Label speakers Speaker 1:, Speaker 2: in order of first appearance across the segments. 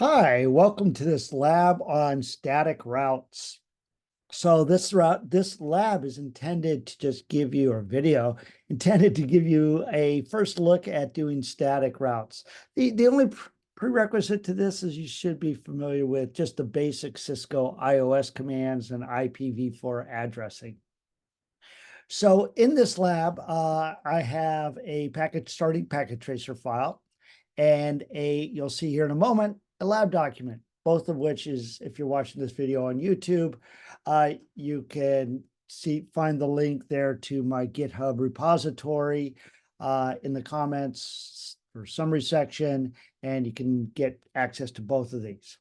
Speaker 1: Hi, welcome to this lab on static routes. So this lab is intended to just give you, or video, intended to give you a first look at doing static routes. The only prerequisite to this is you should be familiar with just the basic Cisco IOS commands and IPv4 addressing. So in this lab, I have a starting packet tracer file and you'll see here in a moment, a lab document, both of which is, if you're watching this video on YouTube, you can find the link there to my GitHub repository in the comments or summary section, and you can get access to both of these.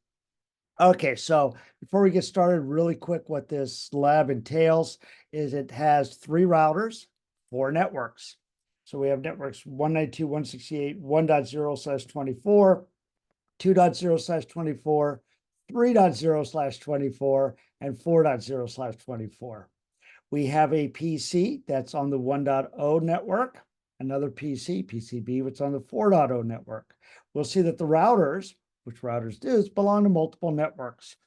Speaker 1: Okay, so before we get started, really quick, what this lab entails is it has 3 routers, 4 networks. So we have networks 192.168, 1.0/24, 2.0/24, 3.0/24, and 4.0/24. We have a PC that's on the 1.0 network, another PCB, which is on the 4.0 network. We'll see that the routers, which routers do, belong to multiple networks.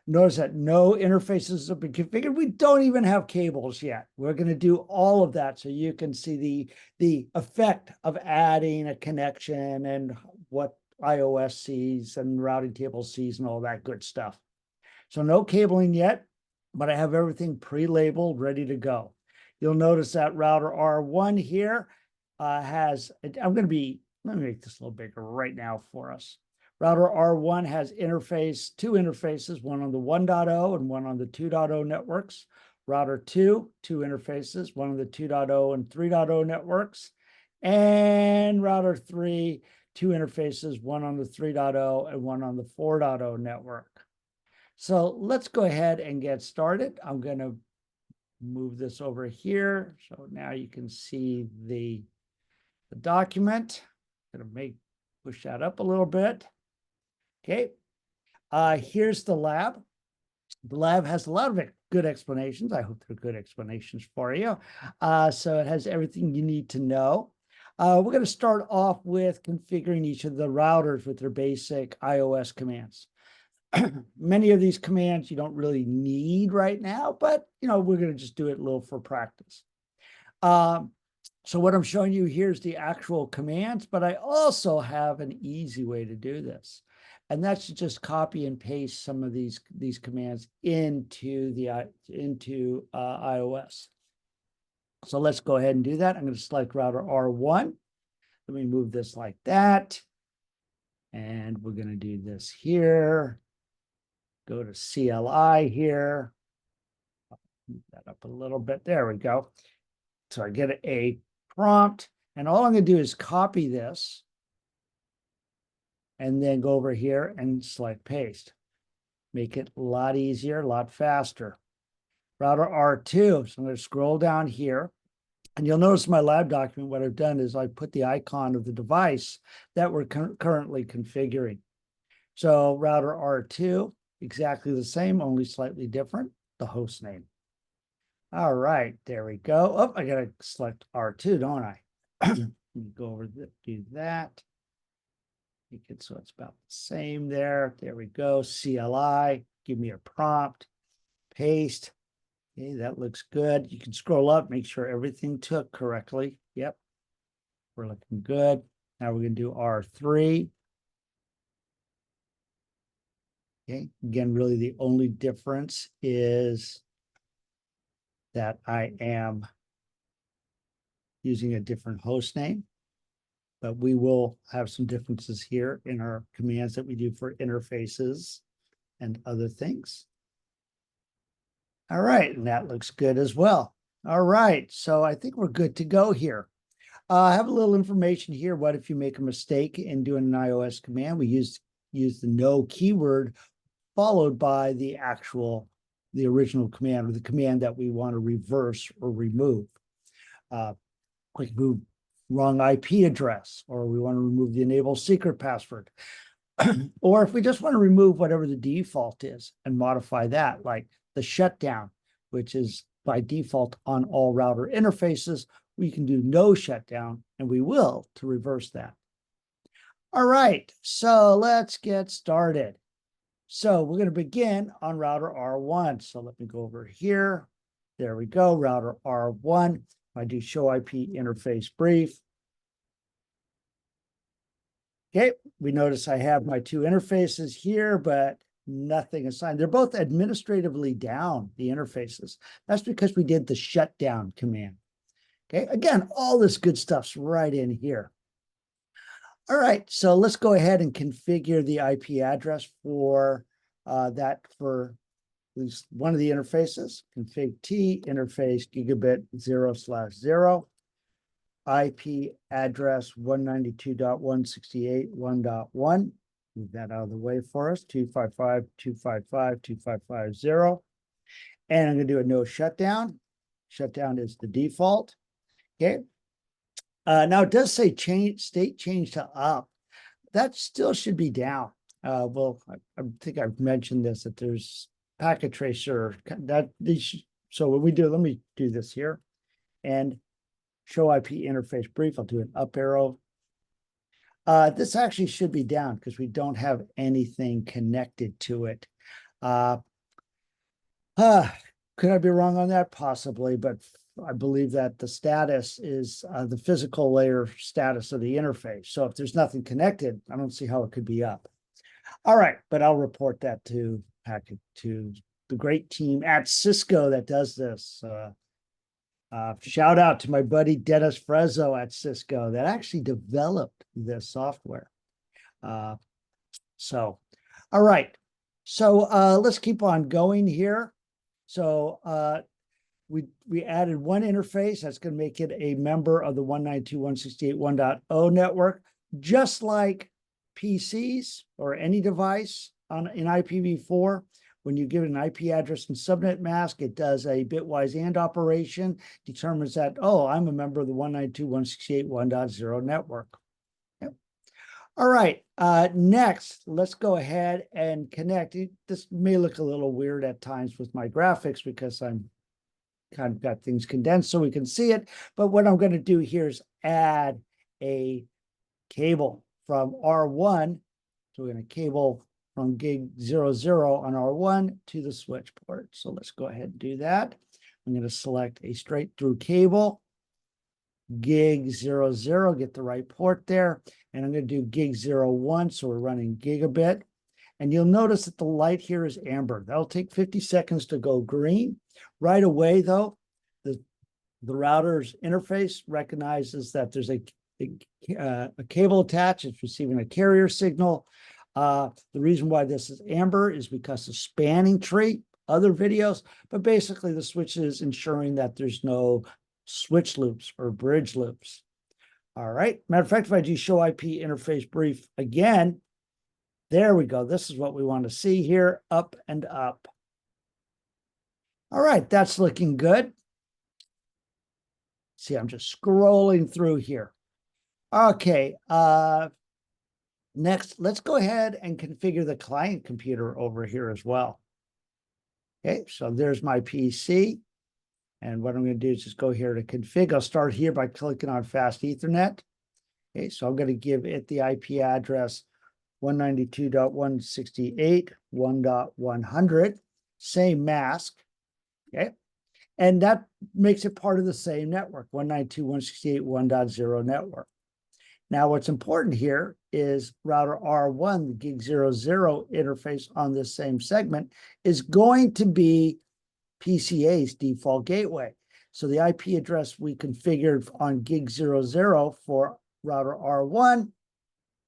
Speaker 1: Notice that no interfaces have been configured. We don't even have cables yet. We're going to do all of that so you can see the effect of adding a connection and what iOS sees and routing table sees and all that good stuff. So no cabling yet, but I have everything pre-labeled, ready to go. You'll notice that router R1 here let me make this a little bigger right now for us. Router R1 has two interfaces, one on the 1.0 and one on the 2.0 networks. Router 2, 2 interfaces, one on the 2.0 and 3.0 networks. And router 3, 2 interfaces, one on the 3.0 and one on the 4.0 network. So let's go ahead and get started. I'm going to move this over here. So now you can see the document. I'm going to push that up a little bit. Okay, here's the lab. The lab has a lot of good explanations. I hope they're good explanations for you. So it has everything you need to know. We're going to start off with configuring each of the routers with their basic iOS commands. Many of these commands you don't really need right now, but we're going to just do it a little for practice. So what I'm showing you here is the actual commands, but I also have an easy way to do this. And that's to just copy and paste some of these commands into iOS. So let's go ahead and do that. I'm going to select router R1. Let me move this like that. And we're going to do this here. Go to CLI here. Move that up a little bit. There we go. So I get a prompt, and all I'm going to do is copy this and then go over here and select paste. Make it a lot easier, a lot faster. Router R2, so I'm going to scroll down here, and you'll notice in my lab document what I've done is I put the icon of the device that we're currently configuring. So router R2, exactly the same, only slightly different, the host name. All right, there we go. Oh, I got to select R2, don't I? Let me go over do that. Make it so it's about the same there. There we go. CLI, give me a prompt, paste. Okay, that looks good. You can scroll up, make sure everything took correctly. Yep, we're looking good. Now we're going to do R3. Okay, again, really the only difference is that I am using a different host name, but we will have some differences here in our commands that we do for interfaces and other things. All right, and that looks good as well. All right, so I think we're good to go here. I have a little information here. What if you make a mistake in doing an iOS command? We use the no keyword followed by the original command, or the command that we want to reverse or remove. Like move wrong IP address, or we want to remove the enable secret password. Or if we just want to remove whatever the default is and modify that, like the shutdown, which is by default on all router interfaces, we can do no shutdown, and we will to reverse that. All right, so let's get started. So we're going to begin on router R1. So let me go over here. There we go, router R1. I do show IP interface brief. Okay, we notice I have my two interfaces here, but nothing assigned. They're both administratively down, the interfaces. That's because we did the shutdown command. Okay, again, all this good stuff's right in here. All right, so let's go ahead and configure the IP address for that for at least one of the interfaces. Config T interface gigabit 0/0. IP address 192.168.1.1. Move that out of the way for us, 255.255.255.0. And I'm going to do a no shutdown. Shutdown is the default. Okay. Now it does say state change to up. That still should be down. Well, I think I've mentioned this, that there's Packet Tracer. So what we do, let me do this here. And show IP interface brief. I'll do an up arrow. This actually should be down because we don't have anything connected to it. Could I be wrong on that? Possibly, but I believe that the status is the physical layer status of the interface. So if there's nothing connected, I don't see how it could be up. All right, but I'll report that to the great team at Cisco that does this. Shout out to my buddy Dennis Frezzo at Cisco that actually developed this software. All right. So let's keep on going here. So we added one interface that's going to make it a member of the 192.168.1.0 network, just like PCs or any device in IPv4. When you give it an IP address and subnet mask, it does a bitwise AND operation, determines that, oh, I'm a member of the 192.168.1.0 network. Yep. All right, next, let's go ahead and connect. This may look a little weird at times with my graphics because I'm kind of got things condensed so we can see it. But what I'm going to do here is add a cable from R1. So we're going to cable from gig 00 on R1 to the switch port. So let's go ahead and do that. I'm going to select a straight through cable, gig 00, get the right port there. And I'm going to do gig 01, so we're running gigabit. And you'll notice that the light here is amber. That'll take 50 seconds to go green. Right away, though, the router's interface recognizes that there's a cable attached. It's receiving a carrier signal. The reason why this is amber is because of spanning tree, other videos, but basically the switch is ensuring that there's no switch loops or bridge loops. All right. Matter of fact, if I do show IP interface brief again, there we go. This is what we want to see here, up and up. All right, that's looking good. See, I'm just scrolling through here. Okay, next, let's go ahead and configure the client computer over here as well. Okay, so there's my PC. And what I'm going to do is just go here to config. I'll start here by clicking on Fast Ethernet. Okay, so I'm going to give it the IP address 192.168.1.100, same mask. Okay, and that makes it part of the same network, 192.168.1.0 network. Now, what's important here is router R1, the gig 00 interface on this same segment, is going to be PCA's default gateway. So the IP address we configured on gig 00 for router R1,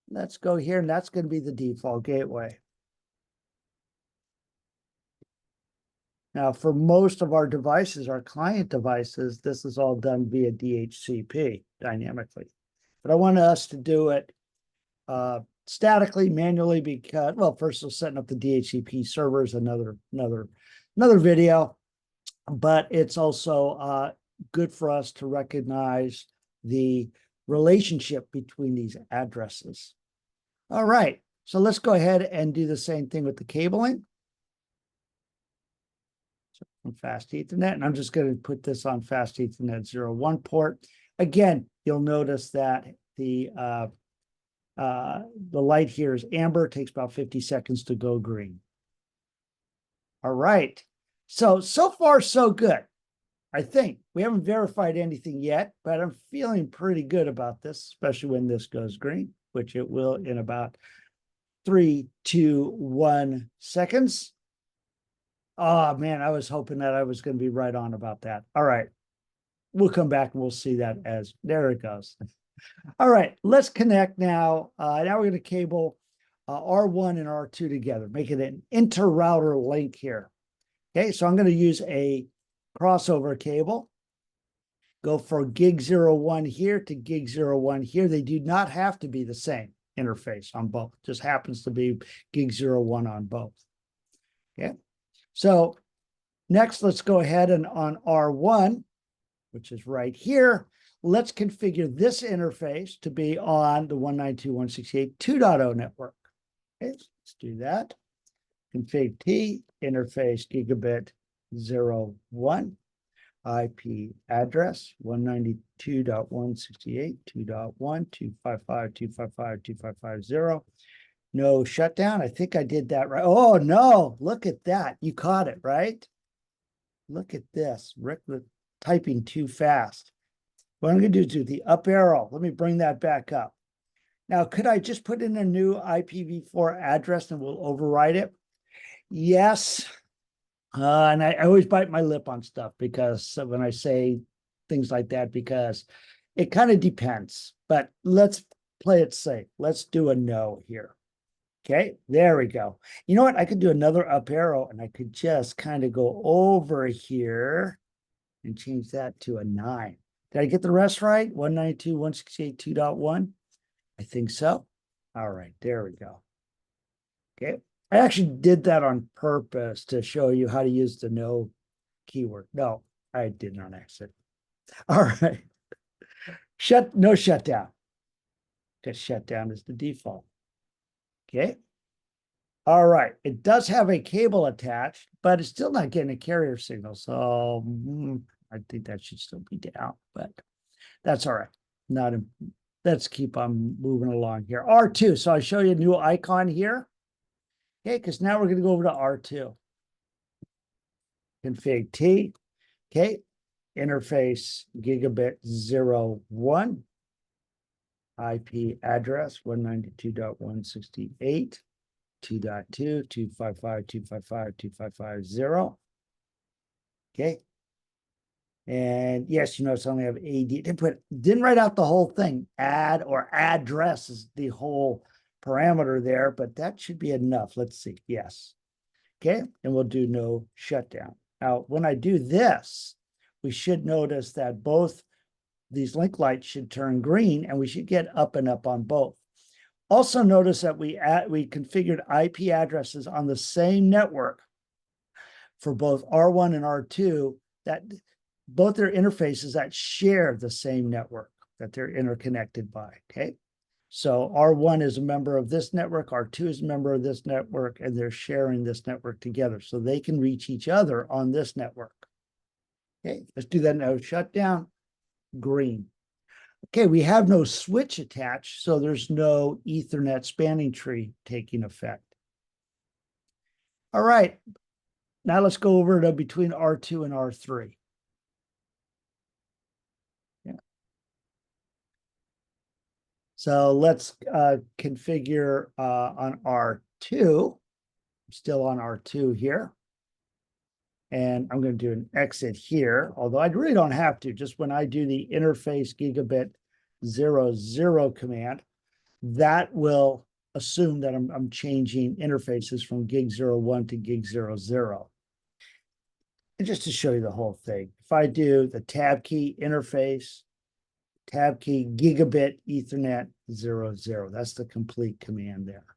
Speaker 1: let's go here, and that's going to be the default gateway. Now, for most of our devices, our client devices, this is all done via DHCP dynamically. But I want us to do it statically, manually, because, well, first we're setting up the DHCP servers, another video, but it's also good for us to recognize the relationship between these addresses. All right, so let's go ahead and do the same thing with the cabling. So from Fast Ethernet, and I'm just going to put this on Fast Ethernet 01 port. Again, you'll notice that the The light here is amber. It takes about 50 seconds to go green. All right. So far, so good. I think we haven't verified anything yet, but I'm feeling pretty good about this, especially when this goes green, which it will in about 3, 2, 1 seconds. Oh man, I was hoping that I was going to be right on about that. All right. We'll come back and we'll see that as there it goes. All right, let's connect now. Now we're going to cable R1 and R2 together, make it an inter-router link here. Okay, so I'm going to use a crossover cable. Go for gig 01 here to gig 01 here. They do not have to be the same interface on both. It just happens to be gig 01 on both. Okay, so next let's go ahead and on R1, which is right here, let's configure this interface to be on the 192.168.2.0 network. Okay, so let's do that. Config T, interface gigabit 01, IP address 192.168.2.1, 255.255.255.0. No shutdown. I think I did that right. Oh, no, look at that. You caught it, right? Look at this. Rick was typing too fast. What I'm going to do the up arrow. Let me bring that back up. Now, could I just put in a new IPv4 address and we'll override it? Yes. And I always bite my lip on stuff because when I say things like that, because it kind of depends. But let's play it safe. Let's do a no here. Okay, there we go. You know what? I could do another up arrow and I could just kind of go over here and change that to a 9. Did I get the rest right? 192.168.2.1? I think so. All right, there we go. Okay. I actually did that on purpose to show you how to use the no keyword. No, I did not accident. All right. No shutdown. Because shutdown is the default. Okay. All right. It does have a cable attached, but it's still not getting a carrier signal. So I think that should still be down, but that's all right. Let's keep on moving along here. R2. So I show you a new icon here. Okay, because now we're going to go over to R2. Config T. Okay. Interface gigabit 01. IP address 192.168. 2.2, 255, 255, 255.0. Okay. And yes, you notice I only have AD. Didn't write out the whole thing. Add or address is the whole parameter there, but that should be enough. Let's see. Yes. Okay. And we'll do no shutdown. Now, when I do this, we should notice that both these link lights should turn green and we should get up and up on both. Also notice that we configured IP addresses on the same network for both R1 and R2, that both their interfaces that share the same network that they're interconnected by, okay? So R1 is a member of this network, R2 is a member of this network, and they're sharing this network together so they can reach each other on this network. Okay, let's do that now. Shutdown, green. Okay, we have no switch attached, so there's no Ethernet spanning tree taking effect. All right, now let's go over to between R2 and R3. Yeah. So let's configure on R2. I'm still on R2 here. And I'm going to do an exit here, although I really don't have to. Just when I do the interface gigabit 00 command, that will assume that I'm changing interfaces from gig 01 to gig 00. And just to show you the whole thing, if I do the tab key interface, tab key gigabit Ethernet 00, that's the complete command there.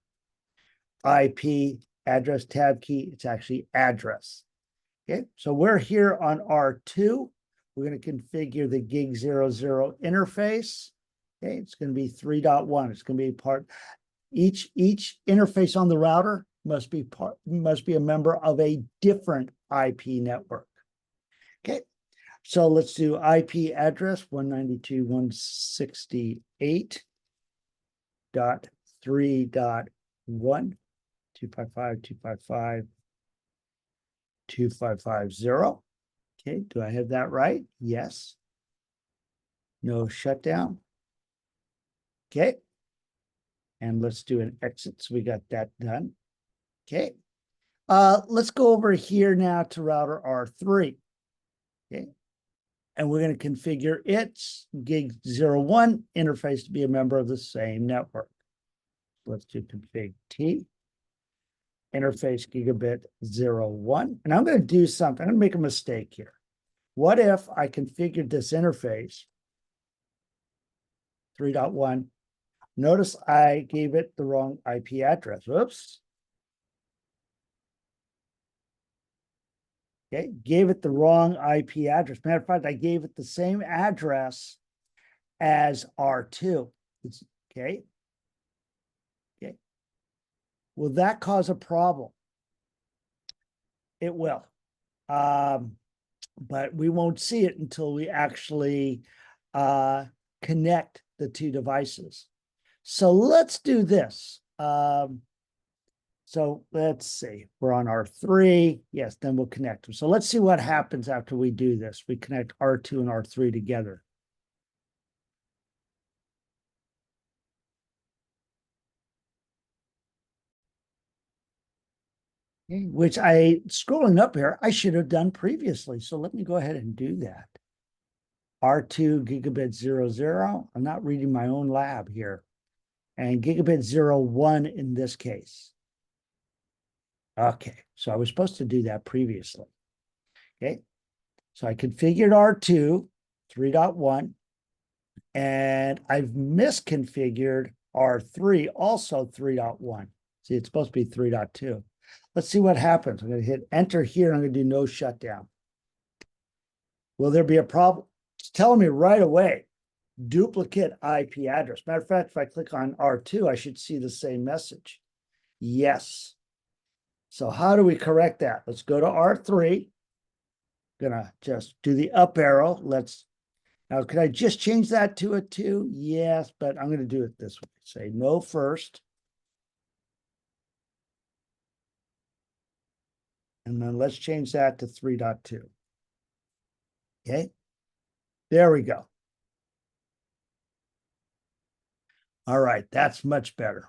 Speaker 1: IP address tab key, it's actually address. Okay, so we're here on R2. We're going to configure the gig 00 interface. Okay, it's going to be 3.1. It's going to be part. Each interface on the router must be a member of a different IP network. Okay, so let's do IP address 192.168.2.1. 3.1, 255, 2550. Okay, do I have that right? Yes. No shutdown. Okay. And let's do an exit. So we got that done. Okay. Let's go over here now to router R3. Okay. And we're going to configure its gig 01 interface to be a member of the same network. Let's do config T, interface gigabit 01. And I'm going to do something. I'm going to make a mistake here. What if I configured this interface 3.1? Notice I gave it the wrong IP address. Whoops. Okay, gave it the wrong IP address. Matter of fact, I gave it the same address as R2. Okay. Okay. Will that cause a problem? It will. But we won't see it until we actually connect the two devices. So let's do this. So let's see, we're on R3. Yes, then we'll connect them. So let's see what happens after we do this. We connect R2 and R3 together. Okay, which scrolling up here, I should have done previously. So let me go ahead and do that. R2 gigabit 00. I'm not reading my own lab here. And gigabit 01 in this case. Okay, so I was supposed to do that previously. Okay, so I configured R2 3.1, and I've misconfigured R3 also 3.1. See, it's supposed to be 3.2. Let's see what happens. I'm going to hit enter here. I'm going to do no shutdown. Will there be a problem? It's telling me right away, duplicate IP address. Matter of fact, if I click on R2, I should see the same message. Yes. So how do we correct that? Let's go to R3. Gonna just do the up arrow. Now, could I just change that to a 2? Yes, but I'm going to do it this way. Say no first. And then let's change that to 3.2. Okay. There we go. All right. That's much better.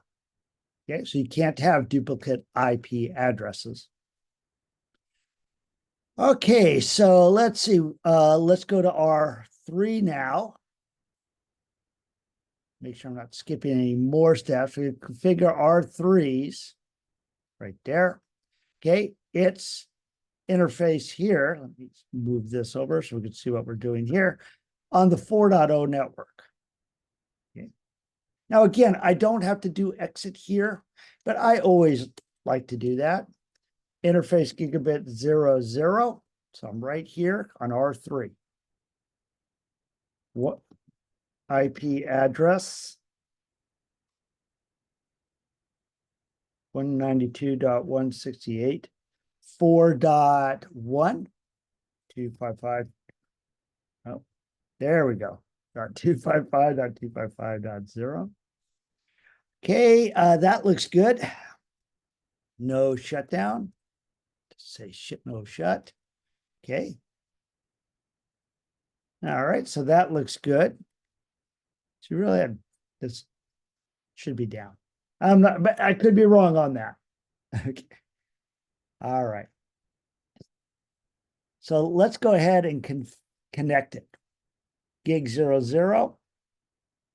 Speaker 1: Okay. So you can't have duplicate IP addresses. Okay. So let's see. Let's go to R3 now. Make sure I'm not skipping any more steps. We configure R3s right there. Okay. It's interface here. Let me move this over so we can see what we're doing here on the 4.0 network. Okay. Now, again, I don't have to do exit here, but I always like to do that. Interface gigabit 00. So I'm right here on R3. What IP address? 192.168. 4.1, 255. Oh, there we go. 255.255.0. Okay, that looks good. No shutdown. Say shit, no shut. Okay. All right, so that looks good. So you really have this should be down. I'm not, but I could be wrong on that. Okay. All right. So let's go ahead and connect it. Gig 00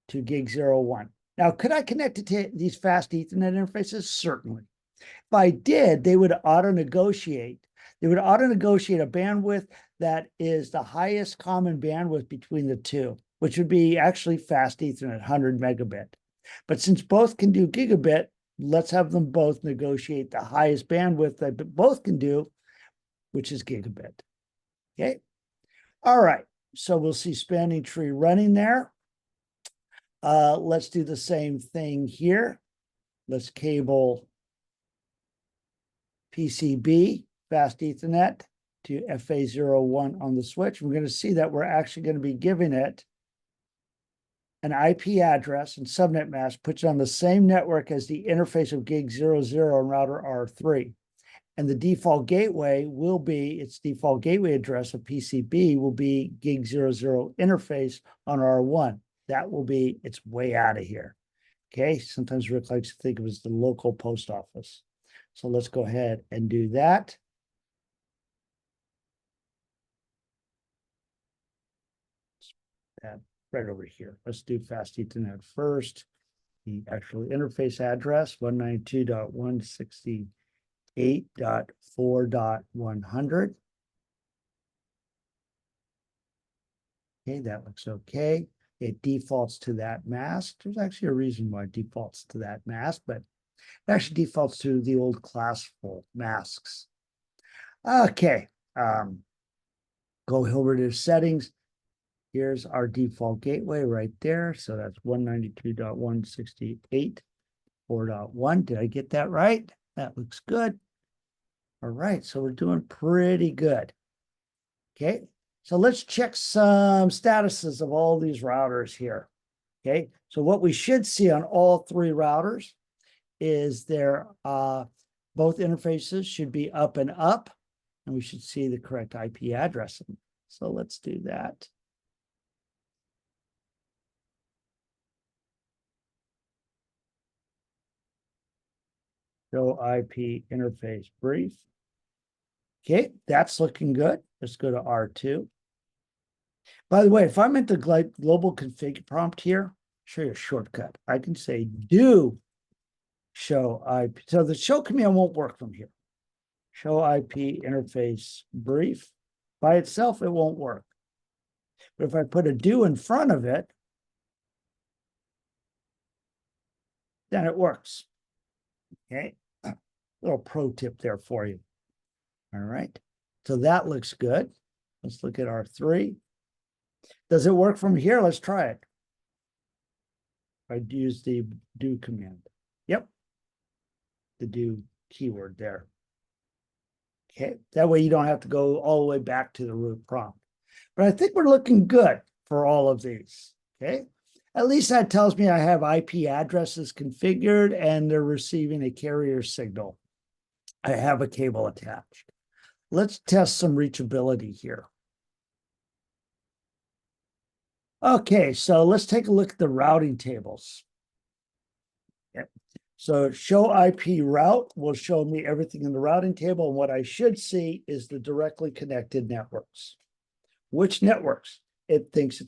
Speaker 1: to gig 01. Now, could I connect it to these fast Ethernet interfaces? Certainly. If I did, they would auto-negotiate. They would auto-negotiate a bandwidth that is the highest common bandwidth between the two, which would be actually fast Ethernet, 100 megabit. But since both can do gigabit, let's have them both negotiate the highest bandwidth that both can do, which is gigabit. Okay. All right. So we'll see spanning tree running there. Let's do the same thing here. Let's cable PCB, fast Ethernet, to FA01 on the switch. We're going to see that we're actually going to be giving it an IP address and subnet mask, puts it on the same network as the interface of gig 00 and router R3. And the default gateway will be, its default gateway address of PCB will be gig 00 interface on R1. That will be, it's way out of here. Okay, sometimes Rick likes to think of it as the local post office. So let's go ahead and do that. Right over here. Let's do fast Ethernet first. The actual interface address, 192.168.4.100. Okay, that looks okay. It defaults to that mask. There's actually a reason why it defaults to that mask, but it actually defaults to the old classical masks. Okay, go over to settings. Here's our default gateway right there. So that's 192.168.4.1. Did I get that right? That looks good. All right, so we're doing pretty good. Okay, so let's check some statuses of all these routers here. Okay, so what we should see on all three routers is their both interfaces should be up and up, and we should see the correct IP address. So let's do that. Show IP interface brief. Okay, that's looking good. Let's go to R2. By the way, if I'm at the global config prompt here, show you a shortcut. I can say do show IP. So the show command won't work from here. Show IP interface brief. By itself, it won't work. But if I put a do in front of it, then it works. Okay, a little pro tip there for you. All right, so that looks good. Let's look at R3. Does it work from here? Let's try it. I'd use the do command. Yep, the do keyword there. Okay, that way you don't have to go all the way back to the root prompt. But I think we're looking good for all of these. Okay, at least that tells me I have IP addresses configured and they're receiving a carrier signal. I have a cable attached. Let's test some reachability here. Okay, so let's take a look at the routing tables. Yep. So show IP route will show me everything in the routing table. And what I should see is the directly connected networks. Which networks? It thinks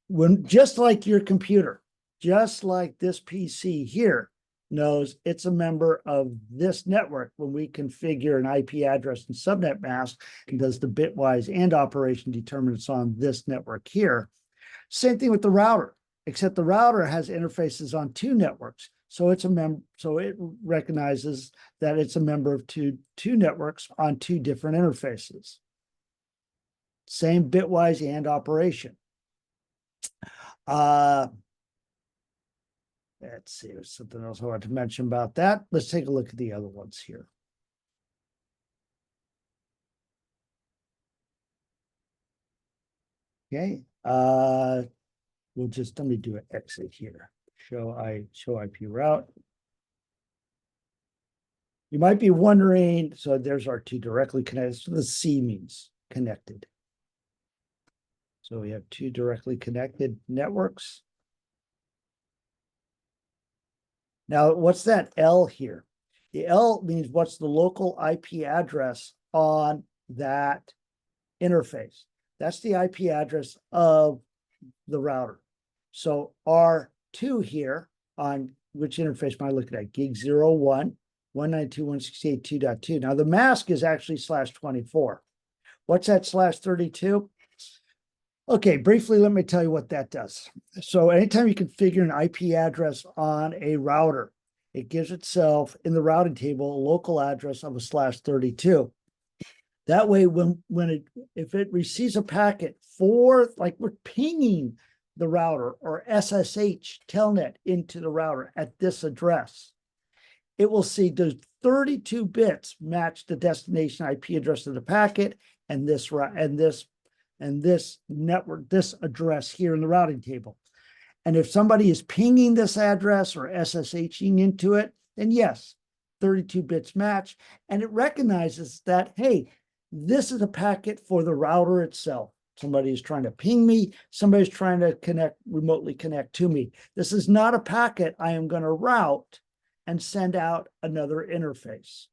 Speaker 1: when just like your computer, just like this PC here knows it's a member of this network. When we configure an IP address and subnet mask, and does the bitwise AND operation determine it's on this network here. Same thing with the router, except the router has interfaces on two networks. So it's a so it recognizes that it's a member of two networks on two different interfaces. Same bitwise AND operation. Let's see, there's something else I want to mention about that. Let's take a look at the other ones here. Okay, we'll just, let me do an exit here. Show IP route. You might be wondering, so there's our two directly connected. So the C means connected. So we have two directly connected networks. Now, what's that L here? The L means what's the local IP address on that interface. That's the IP address of the router. So R2 here on which interface am I looking at? Gig 01, 192.168.2.2. Now the mask is actually /24. What's that /32? Okay, briefly, let me tell you what that does. So anytime you configure an IP address on a router, it gives itself in the routing table a local address of a /32. That way, if it receives a packet for, like we're pinging the router or SSH telnet into the router at this address, it will see those 32 bits match the destination IP address of the packet, and this and this network, this address here in the routing table. And if somebody is pinging this address or SSHing into it, then yes, 32 bits match. And it recognizes that, hey, this is a packet for the router itself. Somebody is trying to ping me. Somebody's trying to remotely connect to me. This is not a packet I am going to route and send out another interface.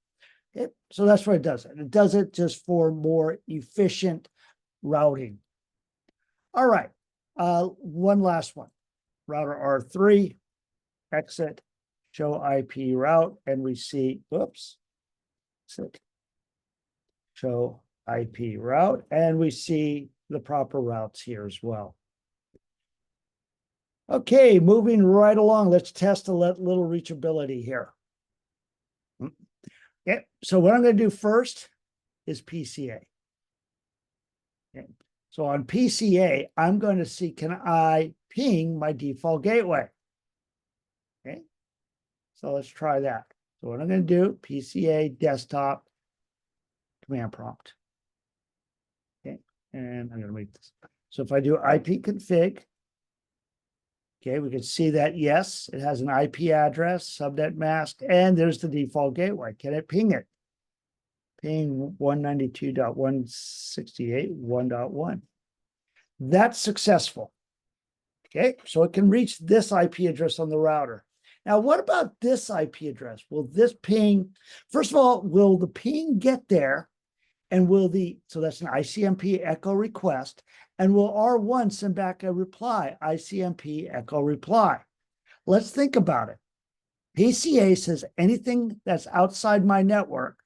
Speaker 1: Okay? So that's what it does. And it does it just for more efficient routing. All right. One last one. Router R3, exit, show IP route, and we see, whoops, show IP route, and we see the proper routes here as well. Okay, moving right along, let's test a little reachability here. Okay, so what I'm going to do first is PCA. Okay. So on PCA, I'm going to see, can I ping my default gateway? Okay, so let's try that. So what I'm going to do, PCA desktop command prompt. Okay, and I'm going to make this. So if I do IP config, okay, we can see that, yes, it has an IP address, subnet mask, and there's the default gateway. Can it ping it? Ping 192.168.1.1. That's successful. Okay, so it can reach this IP address on the router. Now, what about this IP address? Will this ping, first of all, will the ping get there? And will so that's an ICMP echo request, and will R1 send back a reply, ICMP echo reply? Let's think about it. PCA says anything that's outside my network,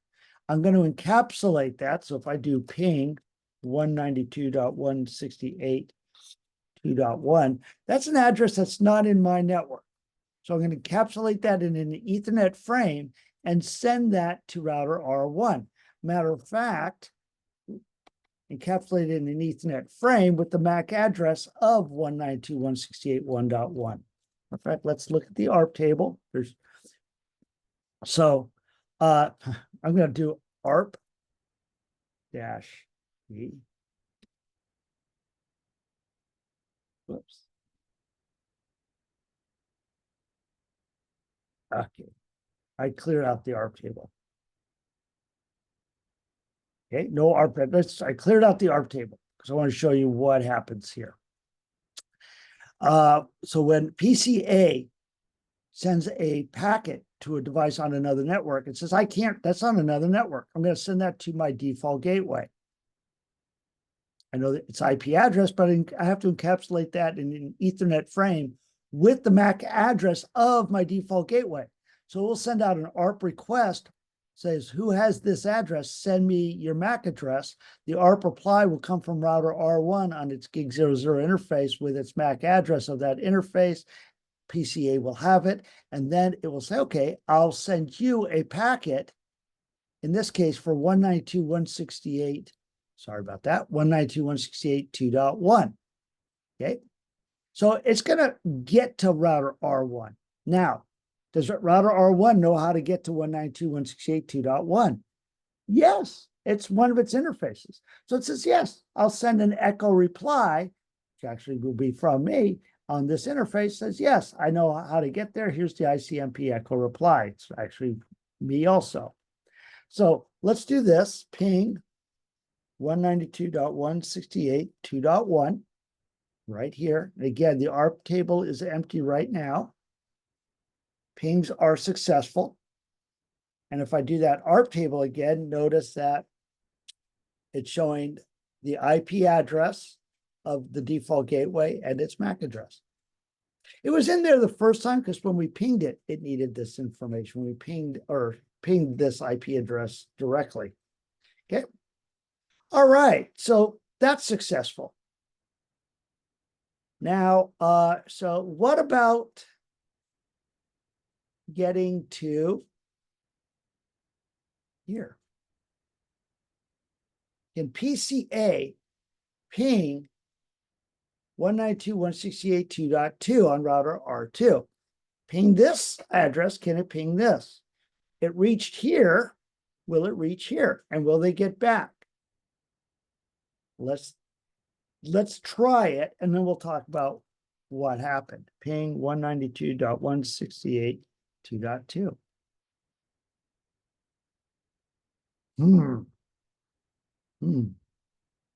Speaker 1: I'm going to encapsulate that. So if I do ping 192.168.2.1, that's an address that's not in my network. So I'm going to encapsulate that in an Ethernet frame and send that to router R1. Matter of fact, encapsulated in an Ethernet frame with the MAC address of 192.168.1.1. In fact, let's look at the ARP table. I'm going to do ARP -E. Whoops. Okay, I cleared out the ARP table. Okay, no ARP. I cleared out the ARP table because I want to show you what happens here. So when PCA sends a packet to a device on another network, it says, I can't, that's on another network. I'm going to send that to my default gateway. I know that it's IP address, but I have to encapsulate that in an Ethernet frame with the MAC address of my default gateway. So we'll send out an ARP request, says, who has this address? Send me your MAC address. The ARP reply will come from router R1 on its gig 00 interface with its MAC address of that interface. PCA will have it, and then it will say, okay, I'll send you a packet, in this case for 192.168, sorry about that, 192.168.2.1. Okay, so it's going to get to router R1. Now, does router R1 know how to get to 192.168.2.1? Yes, it's one of its interfaces. So it says, yes, I'll send an echo reply, which actually will be from me, on this interface, says, yes, I know how to get there. Here's the ICMP echo reply. It's actually me also. So let's do this. Ping 192.168.2.1 right here. And again, the ARP table is empty right now. Pings are successful. And if I do that ARP table again, notice that it's showing the IP address of the default gateway and its MAC address. It was in there the first time because when we pinged it, it needed this information. We pinged this IP address directly. Okay. All right. So that's successful. Now, so what about getting to here? Can PCA ping 192.168.2.2 on router R2? Ping this address, can it ping this? It reached here, will it reach here? And will they get back? Let's let's try it, and then we'll talk about what happened. Ping 192.168.2.2.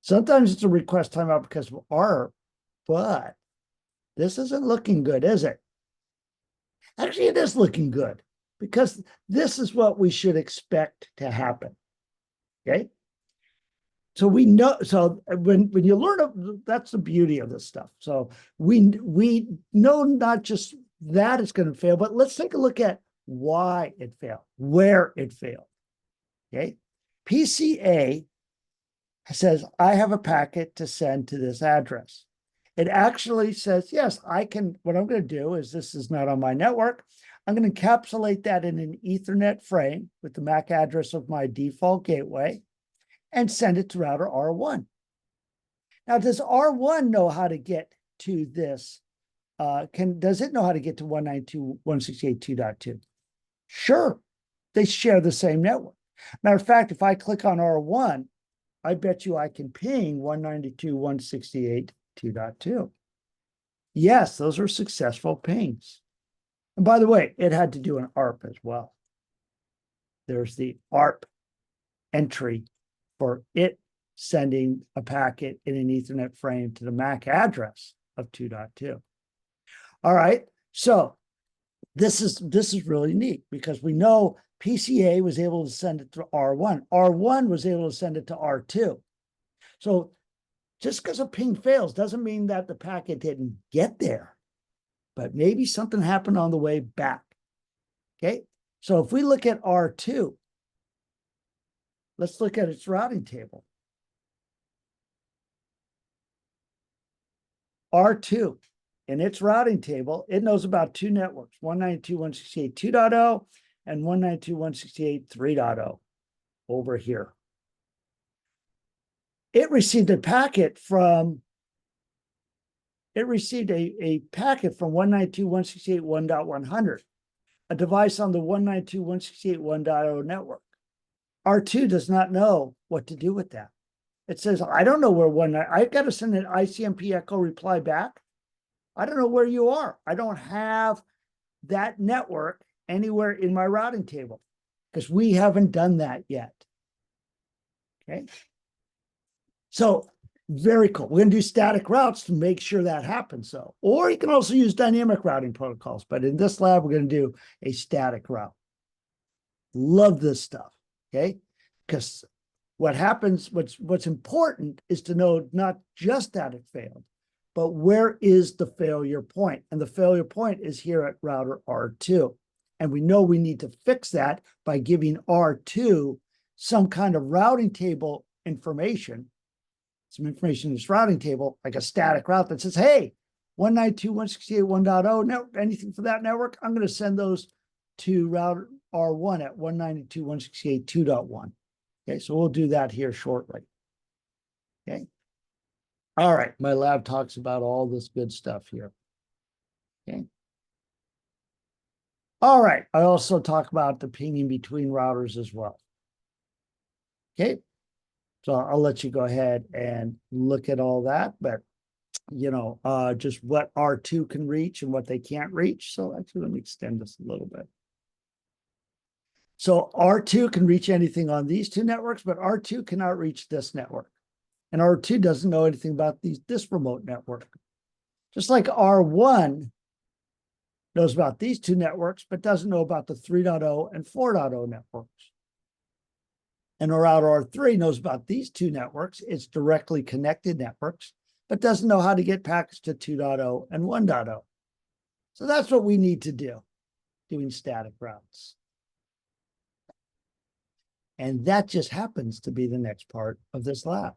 Speaker 1: Sometimes it's a request timeout because of ARP, but this isn't looking good, is it? Actually, it is looking good because this is what we should expect to happen. Okay. So we know, so when you learn, that's the beauty of this stuff. So we know not just that it's going to fail, but let's take a look at why it failed, where it failed. Okay. PCA says, I have a packet to send to this address. It actually says, yes, I can. What I'm going to do is, this is not on my network. I'm going to encapsulate that in an Ethernet frame with the MAC address of my default gateway and send it to router R1. Now, does R1 know how to get to this? Does it know how to get to 192.168.2.2? Sure, they share the same network. Matter of fact, if I click on R1, I bet you I can ping 192.168.2.2. Yes, those are successful pings. And by the way, it had to do an ARP as well. There's the ARP entry for it sending a packet in an Ethernet frame to the MAC address of 2.2. All right, so this is really neat because we know PCA was able to send it to R1. R1 was able to send it to R2. So just because a ping fails doesn't mean that the packet didn't get there, but maybe something happened on the way back. Okay, so if we look at R2, let's look at its routing table. R2, in its routing table, it knows about two networks, 192.168.2.0 and 192.168.3.0 over here. It received a packet from, a packet from 192.168.1.100, a device on the 192.168.1.0 network. R2 does not know what to do with that. It says, I don't know where I've got to send an ICMP echo reply back. I don't know where you are. I don't have that network anywhere in my routing table because we haven't done that yet. Okay. So very cool. We're going to do static routes to make sure that happens. So, or you can also use dynamic routing protocols, but in this lab, we're going to do a static route. Love this stuff. Okay. Because what happens, what's important is to know not just that it failed, but where is the failure point? And the failure point is here at router R2. And we know we need to fix that by giving R2 some kind of routing table information, some information in this routing table, like a static route that says, hey, 192.168.1.0, anything for that network, I'm going to send those to router R1 at 192.168.2.1. Okay, so we'll do that here shortly. Okay. All right, my lab talks about all this good stuff here. Okay. All right, I also talk about the pinging between routers as well. Okay, so I'll let you go ahead and look at all that, but you know, just what R2 can reach and what they can't reach. So actually, let me extend this a little bit. So R2 can reach anything on these two networks, but R2 cannot reach this network. And R2 doesn't know anything about this remote network. Just like R1 knows about these two networks, but doesn't know about the 3.0 and 4.0 networks. And router R3 knows about these two networks, it's directly connected networks, but doesn't know how to get packets to 2.0 and 1.0. So that's what we need to do, doing static routes. And that just happens to be the next part of this lab.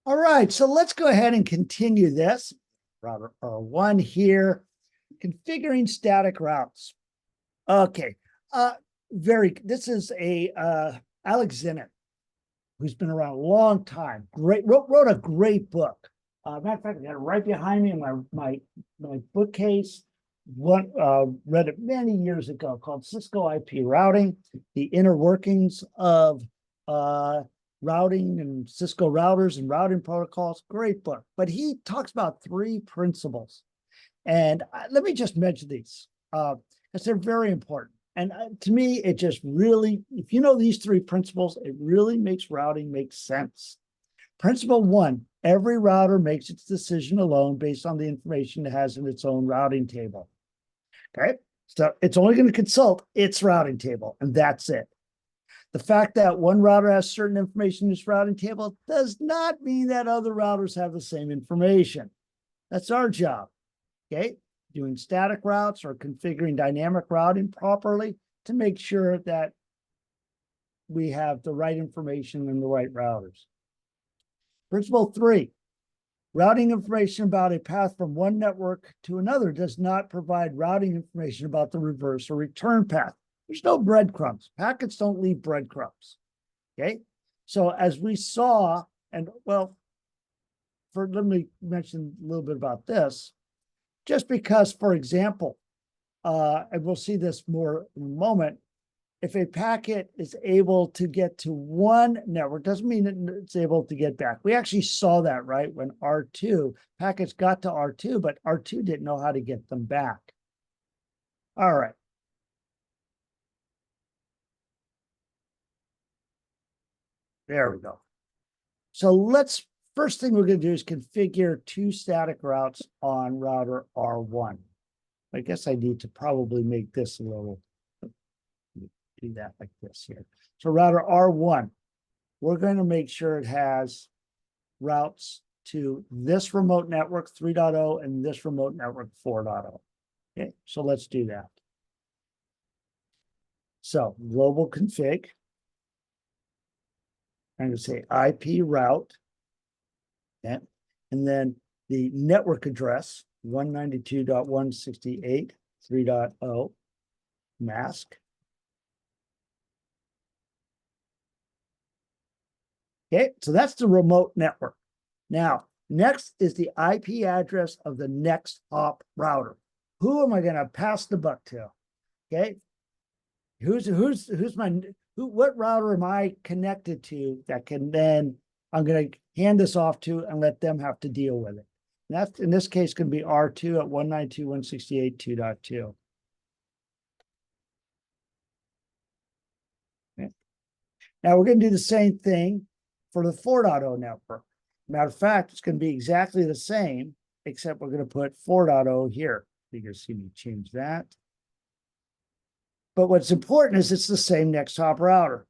Speaker 1: All right, so let's go ahead and continue this. Router R1 here, configuring static routes. Okay, this is a Alex Zinner, who's been around a long time. Wrote a great book. Matter of fact, I got it right behind me in my bookcase. Read it many years ago, called Cisco IP Routing: The Inner Workings of Routing and Cisco Routers and Routing Protocols. Great book. But he talks about 3 principles. And let me just mention these because they're very important. And to me, it just really, if you know these 3 principles, it really makes routing make sense. Principle 1, every router makes its decision alone based on the information it has in its own routing table. Okay, so it's only going to consult its routing table, and that's it. The fact that one router has certain information in its routing table does not mean that other routers have the same information. That's our job. Okay, doing static routes or configuring dynamic routing properly to make sure that we have the right information in the right routers. Principle 3, routing information about a path from one network to another does not provide routing information about the reverse or return path. There's no breadcrumbs. Packets don't leave breadcrumbs. Okay, so as we saw, and well, let me mention a little bit about this. Just because, for example, and we'll see this more in a moment, if a packet is able to get to one network, doesn't mean it's able to get back. We actually saw that, right? When R2, packets got to R2, but R2 didn't know how to get them back. All right. There we go. So first thing we're going to do is configure 2 static routes on router R1. I guess I need to probably make this a little, do that like this here. So router R1, we're going to make sure it has routes to this remote network 3.0 and this remote network 4.0. Okay, so let's do that. So global config. I'm going to say IP route. Okay, and then the network address 192.168.3.0 mask. Okay, so that's the remote network. Now, next is the IP address of the next hop router. Who am I going to pass the buck to? Okay, what router am I connected to that can then I'm going to hand this off to and let them have to deal with it. And that's in this case going to be R2 at 192.168.2.2. Okay. Now we're going to do the same thing for the 4.0 network. Matter of fact, it's going to be exactly the same, except we're going to put 4.0 here. You can see me change that. But what's important is it's the same next hop router.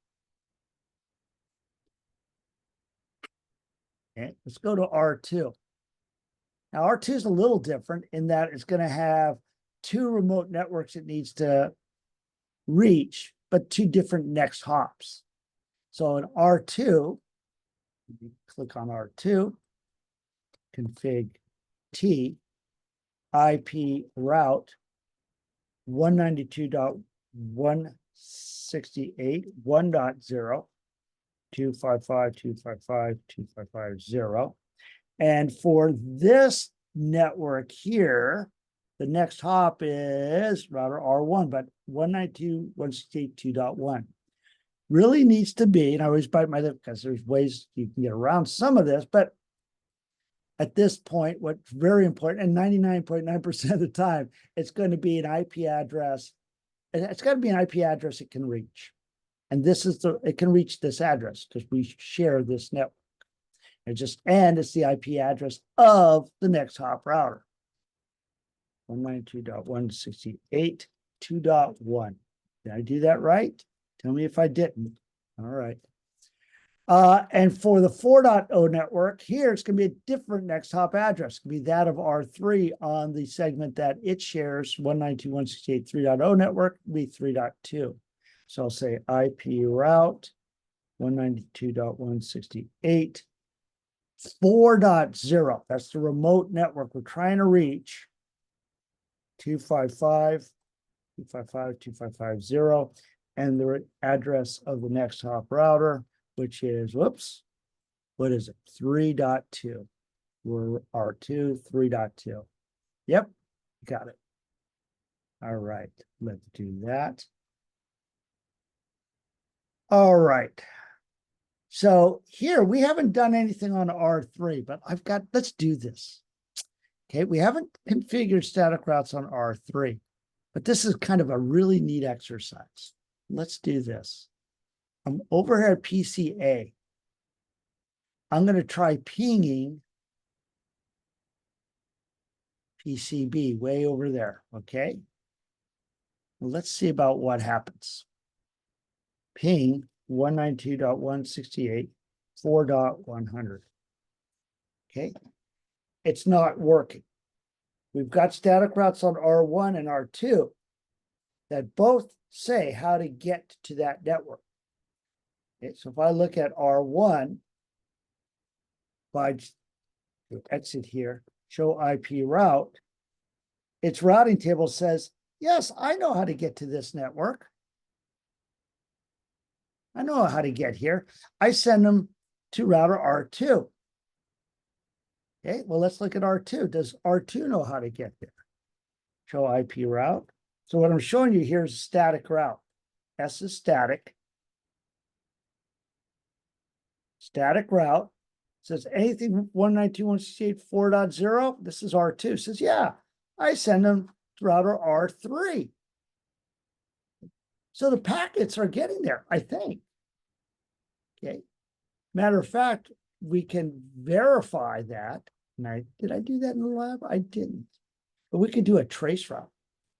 Speaker 1: Okay, let's go to R2. Now, R2 is a little different in that it's going to have 2 remote networks it needs to reach, but 2 different next hops. So in R2, click on R2, config T, IP route 192.168.1.0, 255.255.255.0. And for this network here, the next hop is router R1, but 192.168.2.1. Really needs to be, and I always bite my lip because there's ways you can get around some of this, but at this point, what's very important, and 99.9% of the time, it's going to be an IP address. It's got to be an IP address it can reach. And it can reach this address because we share this network. And it's the IP address of the next hop router. 192.168.2.1. Did I do that right? Tell me if I didn't. All right. And for the 4.0 network, here it's going to be a different next hop address. It's going to be that of R3 on the segment that it shares, 192.168.3.0 network, be 3.2. So I'll say IP route 192.168. 4.0, that's the remote network we're trying to reach. 255.255.255.0, and the address of the next hop router, which is, what is it? 3.2. We're R2, 3.2. Yep, got it. All right, let's do that. All right. So here we haven't done anything on R3, but let's do this. Okay, we haven't configured static routes on R3, but this is kind of a really neat exercise. Let's do this. I'm over here at PCA. I'm going to try pinging PCB way over there, okay? Well, let's see about what happens. Ping 192.168.4.100. Okay, it's not working. We've got static routes on R1 and R2 that both say how to get to that network. Okay, so if I look at R1, if I exit here, show IP route, its routing table says, yes, I know how to get to this network. I know how to get here. I send them to router R2. Okay, well, let's look at R2. Does R2 know how to get there? Show IP route. So what I'm showing you here is a static route. S is static. Static route. Says anything 192.168.4.0. This is R2. Says, yeah, I send them to router R3. So the packets are getting there, I think. Okay. Matter of fact, we can verify that. And did I do that in the lab? I didn't. But we could do a trace route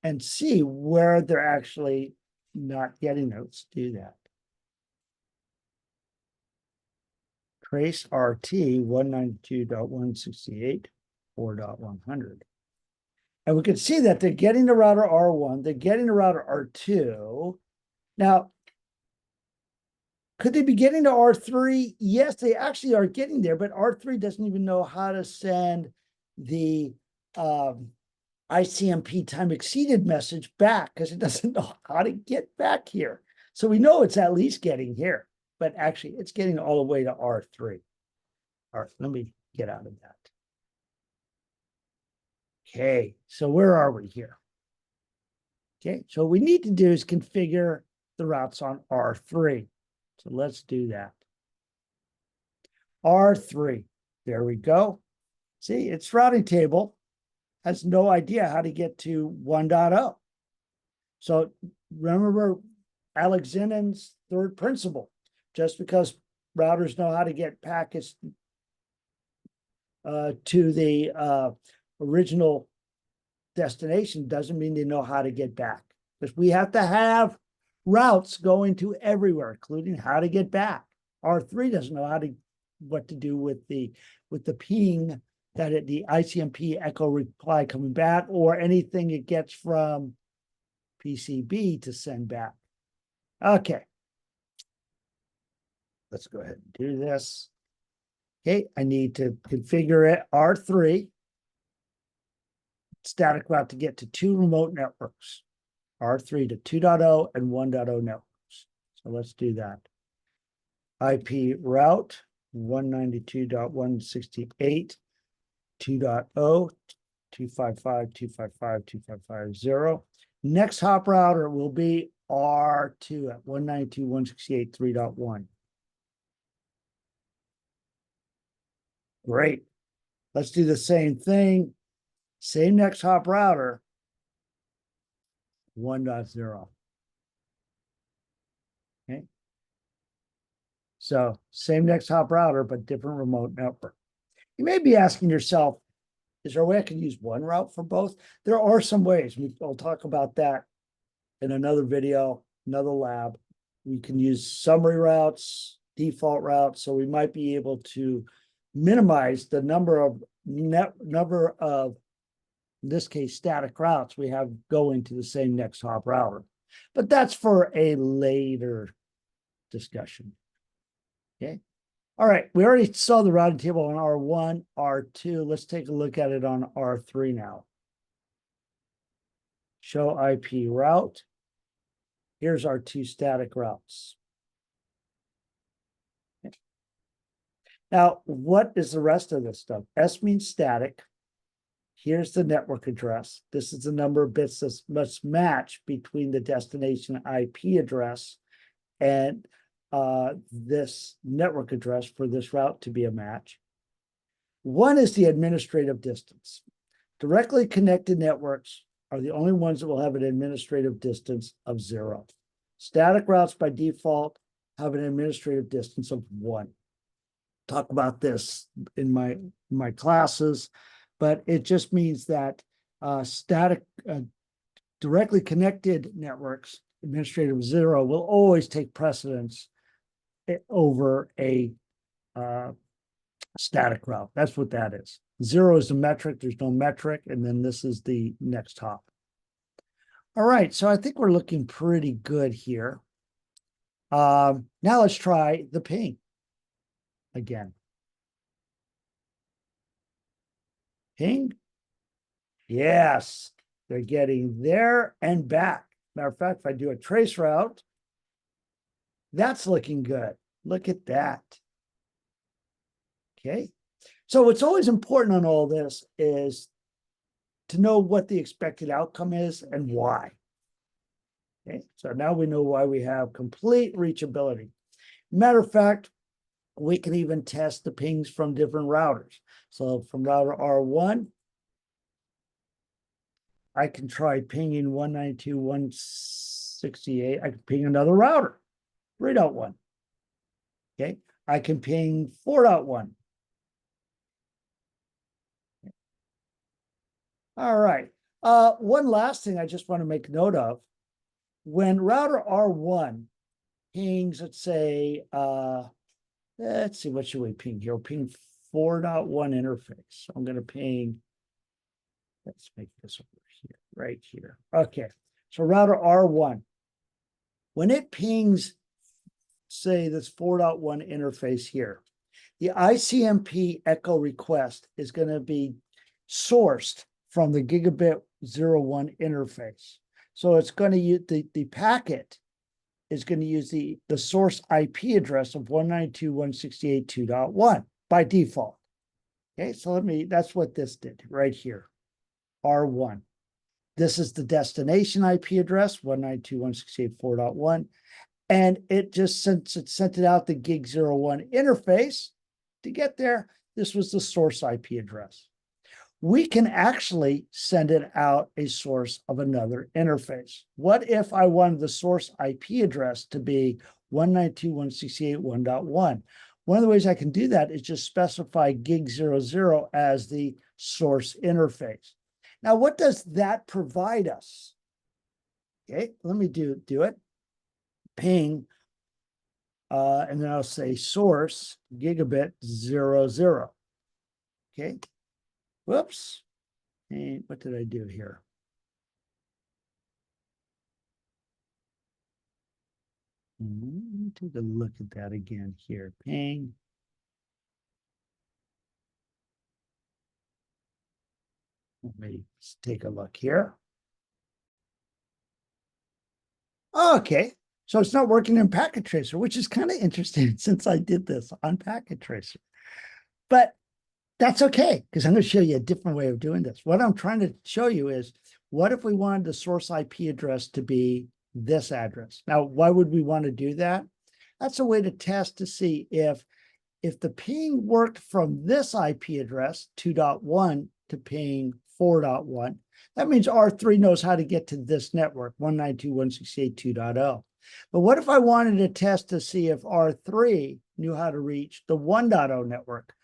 Speaker 1: and see where they're actually not getting there. Let's do that. Trace RT 192.168.4.100. And we can see that they're getting to router R1, they're getting to router R2. Now, could they be getting to R3? Yes, they actually are getting there, but R3 doesn't even know how to send the ICMP time exceeded message back because it doesn't know how to get back here. So we know it's at least getting here, but actually it's getting all the way to R3. All right, let me get out of that. Okay, so where are we here? Okay, so what we need to do is configure the routes on R3. So let's do that. R3, there we go. See, its routing table has no idea how to get to 1.0. So remember Alexander's third principle. Just because routers know how to get packets to the original destination doesn't mean they know how to get back. Because we have to have routes going to everywhere, including how to get back. R3 doesn't know what to do with the ping that the ICMP echo reply coming back or anything it gets from PCB to send back. Okay. Let's go ahead and do this. Okay, I need to configure it R3 static route to get to two remote networks. R3 to 2.0 and 1.0 networks. So let's do that. IP route 192.168, 2.0, 255.255.255.0. Next hop router will be R2 at 192.168.3.1. Great. Let's do the same thing. Same next hop router. 1.0. Okay. So same next hop router, but different remote network. You may be asking yourself, is there a way I can use one route for both? There are some ways. We'll talk about that in another video, another lab. We can use summary routes, default routes, so we might be able to minimize the number of in this case, static routes we have going to the same next hop router. But that's for a later discussion. Okay. All right. We already saw the routing table on R1, R2. Let's take a look at it on R3 now. Show IP route. Here's our two static routes. Okay. Now, what is the rest of this stuff? S means static. Here's the network address. This is the number of bits that must match between the destination IP address and this network address for this route to be a match. One is the administrative distance. Directly connected networks are the only ones that will have an administrative distance of 0. Static routes by default have an administrative distance of 1. Talk about this in my classes, but it just means that directly connected networks, administrative 0, will always take precedence over a static route. That's what that is. 0 is the metric. There's no metric. And then this is the next hop. All right. So I think we're looking pretty good here. Now let's try the ping again. Ping. Yes. They're getting there and back. Matter of fact, if I do a trace route, that's looking good. Look at that. Okay. So what's always important on all this is to know what the expected outcome is and why. Okay. So now we know why we have complete reachability. Matter of fact, we can even test the pings from different routers. So from router R1, I can try pinging 192.168. I can ping another router, 3.1. Okay. I can ping 4.1. All right. One last thing I just want to make note of. When router R1 pings, let's say, let's see, what should we ping here? We'll ping 4.1 interface. So I'm going to ping, let's make this over here, right here. Okay. So router R1, when it pings, say, this 4.1 interface here, the ICMP echo request is going to be sourced from the gigabit 01 interface. So it's going to use the packet is going to use the source IP address of 192.168.2.1 by default. Okay, so that's what this did right here, R1. This is the destination IP address, 192.168.4.1. And it just, since it sent it out the gig 01 interface to get there, this was the source IP address. We can actually send it out a source of another interface. What if I wanted the source IP address to be 192.168.1.1? One of the ways I can do that is just specify gig 00 as the source interface. Now, what does that provide us? Okay, let me do it. Ping, and then I'll say source gigabit 00. Okay. Whoops. And what did I do here? Let me take a look at that again here. Ping. Let me take a look here. Okay. So it's not working in Packet Tracer, which is kind of interesting since I did this on Packet Tracer. But that's okay, because I'm going to show you a different way of doing this. What I'm trying to show you is, what if we wanted the source IP address to be this address? Now, why would we want to do that? That's a way to test to see if the ping worked from this IP address, 2.1, to ping 4.1. That means R3 knows how to get to this network, 192.168.2.0. But what if I wanted to test to see if R3 knew how to reach the 1.0 network?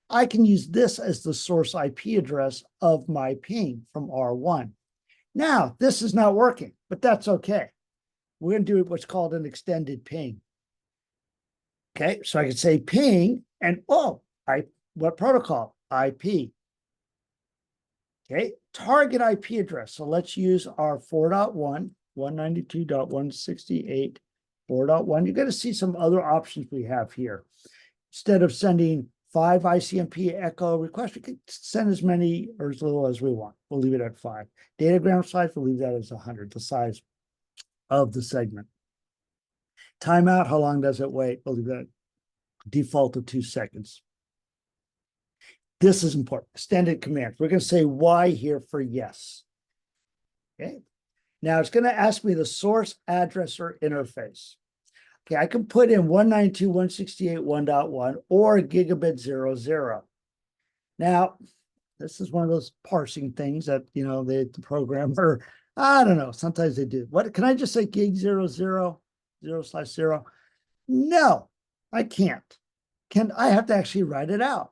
Speaker 1: I can use this as the source IP address of my ping from R1. Now, this is not working, but that's okay. We're going to do what's called an extended ping. Okay, so I can say ping, and what protocol? IP. Okay, target IP address. So let's use our 4.1, 192.168, 4.1. You're going to see some other options we have here. Instead of sending 5 ICMP echo requests, we can send as many or as little as we want. We'll leave it at 5. Datagram size, we'll leave that as 100, the size of the segment. Timeout, how long does it wait? We'll leave that default of 2 seconds. This is important. Extended commands. We're going to say Y here for yes. Okay. Now it's going to ask me the source address or interface. Okay, I can put in 192.168.1.1 or gigabit 00. Now, this is one of those parsing things that, the programmer, I don't know, sometimes they do. What can I just say gig 00, 0/0? No, I can't. I have to actually write it out.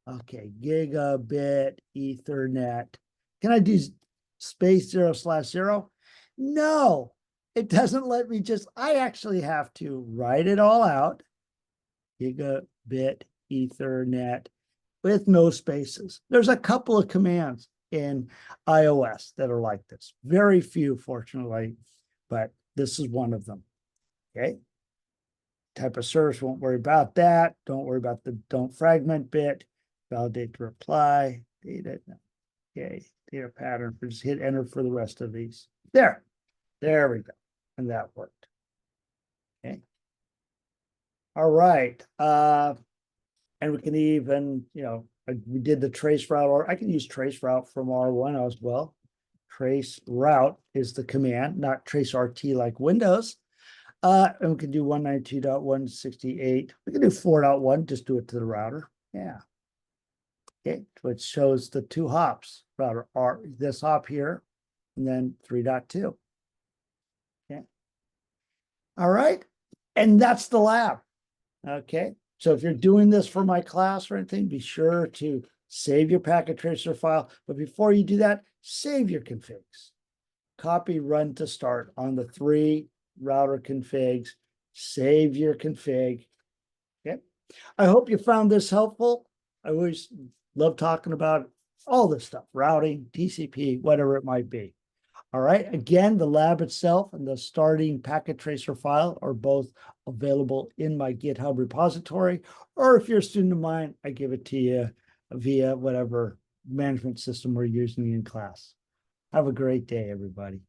Speaker 1: Okay, gigabit Ethernet. Can I do space 0/0? No, it doesn't let me I actually have to write it all out. Gigabit Ethernet with no spaces. There's a couple of commands in iOS that are like this. Very few, fortunately, but this is one of them. Okay. Type of service, won't worry about that. Don't worry about the don't fragment bit. Validate the reply. Data. Okay. Data pattern. Just hit enter for the rest of these. There we go. And that worked. Okay. All right. And we can even, we did the trace route, or I can use trace route from R1 as well. Trace route is the command, not trace RT like Windows. And we can do 192.168. We can do 4.1, just do it to the router. Yeah. Okay, which shows the two hops. Router R, this hop here, and then 3.2. Okay. All right. And that's the lab. Okay. So if you're doing this for my class or anything, be sure to save your packet tracer file. But before you do that, save your configs. Copy run to start on the 3 router configs. Save your config. Okay. I hope you found this helpful. I always love talking about all this stuff, routing, TCP, whatever it might be. All right. Again, the lab itself and the starting packet tracer file are both available in my GitHub repository. Or if you're a student of mine, I give it to you via whatever management system we're using in class. Have a great day, everybody.